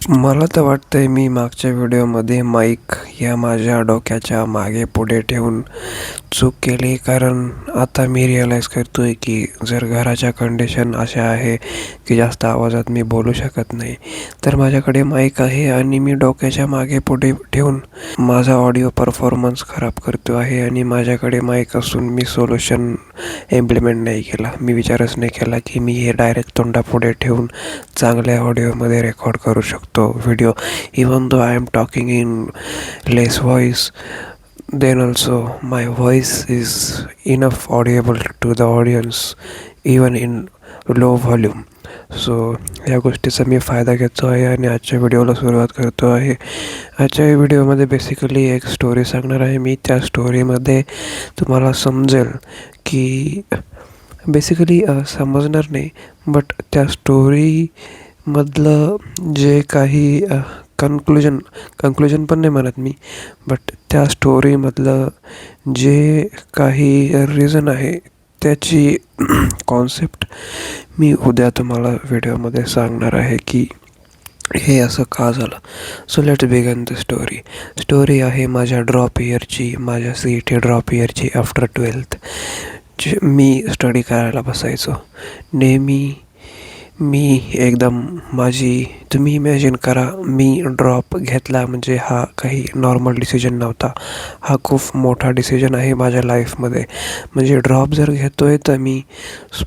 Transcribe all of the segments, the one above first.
मला तर वाटतंय मी मागच्या व्हिडिओमध्ये माईक या माझ्या डोक्याच्या मागे पुढे ठेवून चूक केली, कारण आता मी रिअलाईज करतोय की जर घराच्या कंडिशन अशा आहे की जास्त आवाजात मी बोलू शकत नाही, तर माझ्याकडे माईक आहे आणि मी डोक्याच्या मागे पुढे ठेवून माझा ऑडिओ परफॉर्मन्स खराब करतो आहे. आणि माझ्याकडे माईक असून मी सोल्युशन इम्प्लिमेंट नाही केला. मी विचारच नाही केला की मी हे डायरेक्ट तोंडापुढे ठेवून चांगल्या ऑडिओमध्ये रेकॉर्ड करू शकतो video. Even though I am talking in less voice, then also my voice is enough audible to the audience even in low volume. So या गोष्टीचा मी फायदा घेतो आहे आणि आजच्या व्हिडिओला सुरुवात करतो आहे. आजच्या व्हिडिओमध्ये बेसिकली एक स्टोरी सांगणार आहे मी. त्या स्टोरीमध्ये तुम्हाला समजेल की बेसिकली समजणार नाही, बट त्या स्टोरीमधलं जे काही कन्क्लुजन पण नाही म्हणत मी, बट त्या स्टोरीमधलं जे काही रिझन आहे त्याची कॉन्सेप्ट मी उद्या तुम्हाला व्हिडिओमध्ये सांगणार आहे की हे असं का झालं. So let's begin the story आहे माझ्या ड्रॉप इयरची, माझ्या CET ड्रॉप इयरची. आफ्टर 12th मी स्टडी करायला बसायचो नेहमी. मी एकदम तुम्ही इमॅजिन करा, मी ड्रॉप घेतला म्हणजे हा काही नॉर्मल डिसिजन नव्हता. हा खूप मोठा डिसिजन आहे माझ्या लाईफमध्ये. म्हणजे ड्रॉप जर घेतो आहे तर मी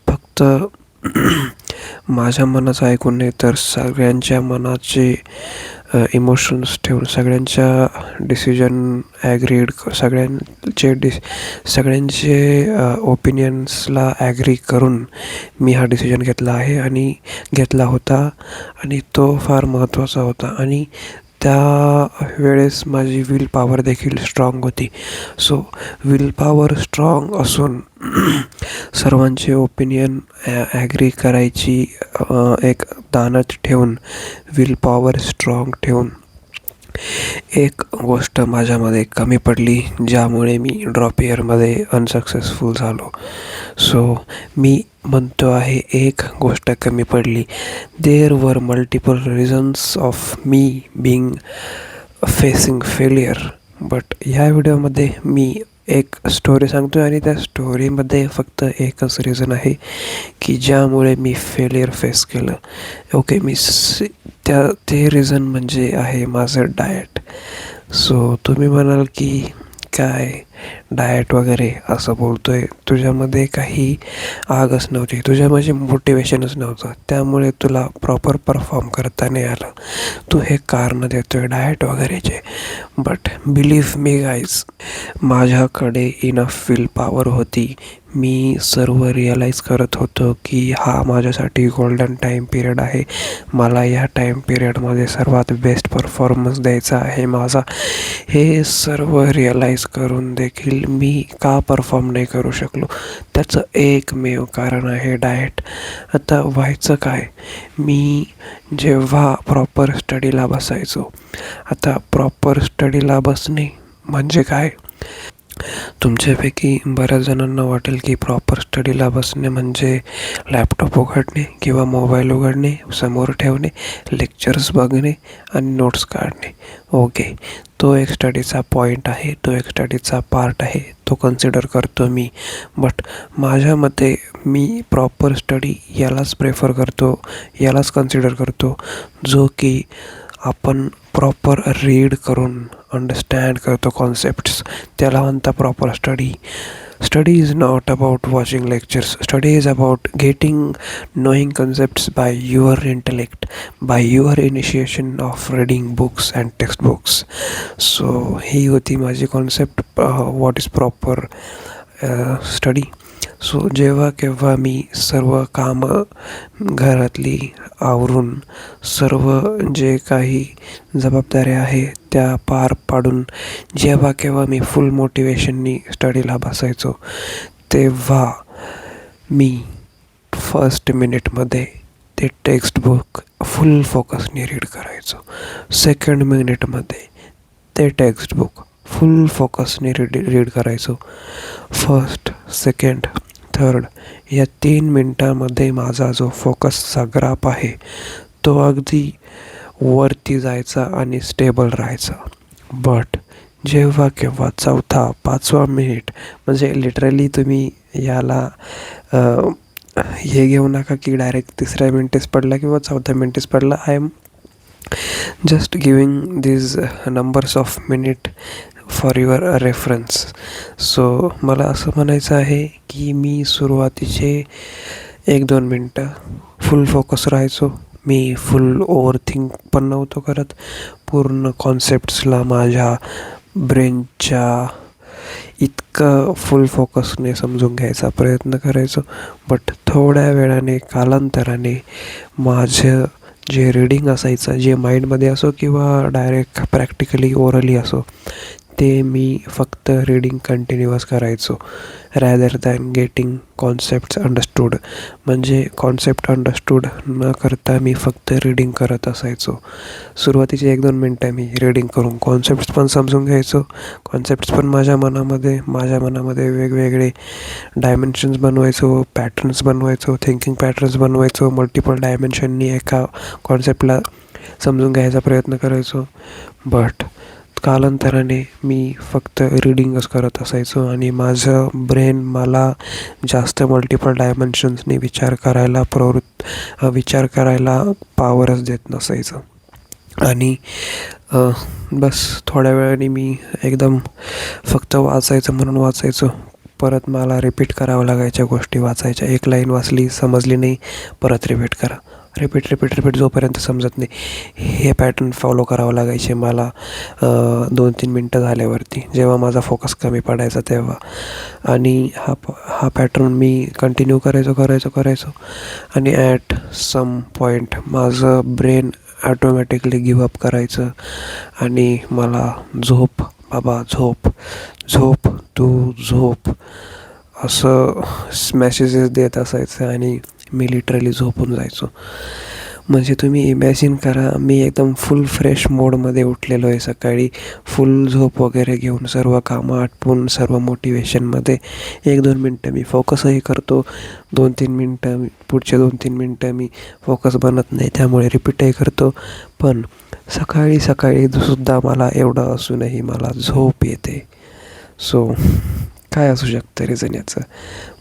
फक्त माझ्या मनाचं ऐकून नाही, तर सगळ्यांच्या मनाचे इमोशन्स ठेवून, सगळ्यांच्या डिसिजन ॲग्रीड, सगळ्यांचे ओपिनियन्सला ॲग्री करून मी हा डिसिजन घेतला आहे आणि घेतला होता. आणि तो फार महत्त्वाचा होता. आणि त्या वेळेस माझी विल पॉवर देखील स्ट्रॉंग होती. सो विल पॉवर स्ट्रॉंग असून सर्वांचे ओपिनियन ॲग्री करायची एक दानत ठेवून, विल पॉवर स्ट्रॉंग ठेवून एक गोष्ट माझ्यामध्ये कमी पडली, ज्यामुळे मी ड्रॉप इयरमध्ये अनसक्सेसफुल झालो. सो मी म्हणतो आहे एक गोष्ट कमी पडली. There were multiple reasons of me being facing failure. But ह्या व्हिडिओमध्ये मी एक स्टोरी सांगतो आणि त्या स्टोरीमध्ये फक्त एकच रिझन आहे की ज्यामुळे मी फेलियर फेस केलं. ओके, ते रिझन म्हणजे आहे माझं डाएट. सो तुम्ही म्हणाल की काय डाएट वगैरे असं बोलतोय, तुझ्यामध्ये काही आगच नव्हती, तुझ्यामध्ये मोटिवेशनच नव्हतं, त्यामुळे तुला प्रॉपर परफॉर्म करता नाही आलं, तू हे कारण देतोय डाएट वगैरेचे. बट बिलीव्ह मी गाईज, माझ्याकडे इनफ विल पॉवर होती. मी सर्व रिअलाईज करत होतो की हा माझ्यासाठी गोल्डन टाईम पिरियड आहे. मला या टाईम पिरियडमध्ये सर्वात बेस्ट परफॉर्मन्स द्यायचा आहे माझा. हे सर्व रिअलाईज करून देखील मी का परफॉर्म नाही करू शकलो, त्याचं एकमेव कारण आहे डाएट. आता व्हायचं काय, मी जेव्हा प्रॉपर स्टडीला बसायचो, आता प्रॉपर स्टडीला बसणे म्हणजे काय, तुमच्यापैकी बऱ्याच जणांना वाटेल की प्रॉपर स्टडीला बसणे म्हणजे लॅपटॉप उघडणे किंवा मोबाईल उघडणे, समोर ठेवणे, लेक्चर्स बघणे आणि नोट्स काढणे. ओके, तो एक स्टडीचा पॉईंट आहे, तो एक स्टडीचा पार्ट आहे, तो कन्सिडर करतो मी. बट माझ्या मते मी प्रॉपर स्टडी यालाच प्रेफर करतो, यालाच कन्सिडर करतो, जो की आपण प्रॉपर रीड करून अंडरस्टँड करतो कॉन्सेप्ट्स, त्याला म्हणता proper study. Study is not about watching lectures. Study is about getting knowing concepts by your intellect, by your initiation of reading books and textbooks. So ही होती माझी concept, what is proper study. So जेव्हा केव्हा मी सर्व कामं घरातली आवरून, सर्व जे काही जबाबदाऱ्या आहे त्या पार पाडून जेव्हा केव्हा मी फुल मोटिवेशननी स्टडीला बसायचो, तेव्हा मी फर्स्ट मिनिटमध्ये ते टेक्स्टबुक फुल फोकसने रीड करायचो. सेकंड मिनिटमध्ये ते टेक्स्टबुक फुल फोकसने रीड करायचो. फर्स्ट, सेकंड, थर्ड या 3 मिनटामध्ये माझा जो फोकसचा ग्राफ आहे तो अगदी वरती जायचा आणि स्टेबल राहायचा. बट जेव्हा केव्हा चौथा 5वा मिनिट, म्हणजे लिटरली तुम्ही याला हे घेऊ नका की डायरेक्ट 3ऱ्या मिनिटेच पडला किंवा 4थ्या मिनिटेच पडला. I am just giving these numbers of minute for your reference. So मला असं म्हणायचं आहे की मी सुरुवातीचे 1-2 मिनटं फुल फोकस राहायचो. मी फुल ओव्हरथिंक पण नव्हतो करत. पूर्ण कॉन्सेप्ट्सला माझ्या ब्रेनच्या इतकं फुल फोकसने समजून घ्यायचा प्रयत्न करायचो. बट थोड्या वेळाने, कालांतराने माझं जे रीडिंग असायचं, जे माइंडमध्ये असो किंवा डायरेक्ट प्रॅक्टिकली ओरली असो, ते मी फक्त रीडिंग कंटिन्युअस करायचो rather than getting concepts understood. म्हणजे कॉन्सेप्ट अंडरस्टूड न करता मी फक्त रीडिंग करत असायचो. सुरुवातीचे 1-2 मिनटं मी रीडिंग करून कॉन्सेप्ट्स पण समजून घ्यायचो. कॉन्सेप्ट्स पण माझ्या मनामध्ये वेगवेगळे डायमेन्शन्स बनवायचो, पॅटर्न्स बनवायचो, थिंकिंग पॅटर्न्स बनवायचो. मल्टिपल डायमेन्शननी एका कॉन्सेप्टला समजून घ्यायचा प्रयत्न करायचो. बट कालांतराने मी फक्त रीडिंगच करत असायचो आणि माझं ब्रेन मला जास्त मल्टिपल डायमेन्शन्सनी विचार करायला पॉवरच देत नसायचं. आणि बस थोड्या वेळाने मी एकदम फक्त वाचायचं म्हणून वाचायचो. परत मला रिपीट करावं लागायच्या गोष्टी वाचायच्या. एक लाईन वाचली, समजली नाही, परत रिपीट करा. रिपीट जोपर्यंत समजत नाही, हे पॅटर्न फॉलो करावं लागायचे मला 2-3 मिनटं झाल्यावरती, जेव्हा माझा फोकस कमी पडायचा तेव्हा. आणि हा पॅटर्न मी कंटिन्यू करायचो आणि ॲट सम पॉईंट माझं ब्रेन ॲटोमॅटिकली गिवअप करायचं आणि मला झोप बाबा, झोप तू झोप असं मेसेजेस देत असायचं आणि मी लिटरली झोपून जायचो. म्हणजे तुम्ही इमॅजिन करा, मी एकदम फुल फ्रेश मोडमध्ये उठलेलो आहे सकाळी, फुल झोप वगैरे घेऊन, सर्व कामं आटपून, सर्व मोटिवेशनमध्ये. 1-2 मिनटं मी फोकसही करतो, 2-3 मिनटं पुढचे 2-3 मिनटं मी फोकस बनत नाही, त्यामुळे रिपीटही करतो. पण सकाळी सुद्धा मला एवढं असूनही मला झोप येते. सो काय असू शकतं रिझन याचं?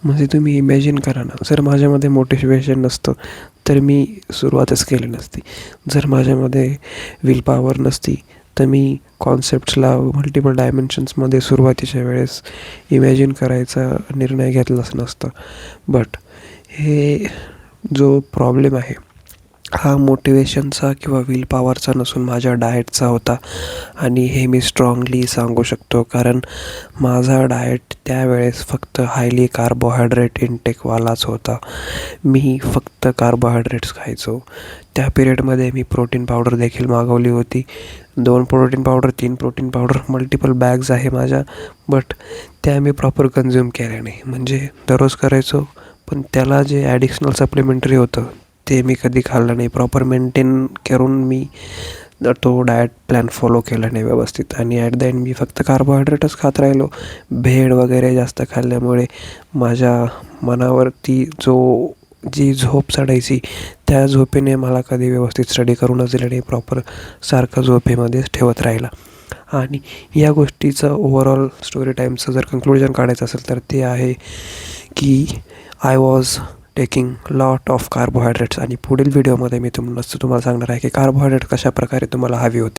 म्हणजे तुम्ही इमॅजिन करा ना, जर माझ्यामध्ये मोटिवेशन नसतं तर मी सुरुवातच केली नसती. जर माझ्यामध्ये विल पॉवर नसती तर मी कॉन्सेप्ट्सला मल्टिपल डायमेन्शन्समध्ये सुरुवातीच्या वेळेस इमॅजिन करायचा निर्णय घेतलाच नसता. बट हे जो प्रॉब्लेम आहे हा मोटिवेशनचा किंवा विल पॉवरचा नसून माझ्या डाएटचा होता. आणि हे मी स्ट्रॉंगली सांगू शकतो, कारण माझा डाएट त्यावेळेस फक्त हायली कार्बोहायड्रेट इंटेकवालाच होता. मी फक्त कार्बोहायड्रेट्स खायचो. त्या पिरियडमध्ये मी प्रोटीन पावडर देखील मागवली होती. 2 protein powder, 3 protein powder, multiple bags आहे माझ्या. बट त्या मी प्रॉपर कन्झ्युम केल्या नाही. म्हणजे दररोज करायचो, पण त्याला जे ॲडिशनल सप्लिमेंटरी होतं ते मी कधी खाल्लं नाही. प्रॉपर मेंटेन करून मी तो डाएट प्लॅन फॉलो केला नाही व्यवस्थित. आणि ॲट द एंड मी फक्त कार्बोहायड्रेटच खात राहिलो. भेळ वगैरे जास्त खाल्ल्यामुळे माझ्या मनावरती जी झोप चढायची, त्या झोपेने मला कधी व्यवस्थित स्टडी करूनच दिलं नाही. प्रॉपर सारखं झोपेमध्येच ठेवत राहिला. आणि या गोष्टीचं ओव्हरऑल स्टोरी टाईमचं जर कन्क्लुजन काढायचं असेल तर ते आहे की I was taking lot of carbohydrates. आणि पुढील व्हिडिओमध्ये मी तुम्हाला सांगणार आहे की कार्बोहायड्रेट कशाप्रकारे तुम्हाला हवी होती.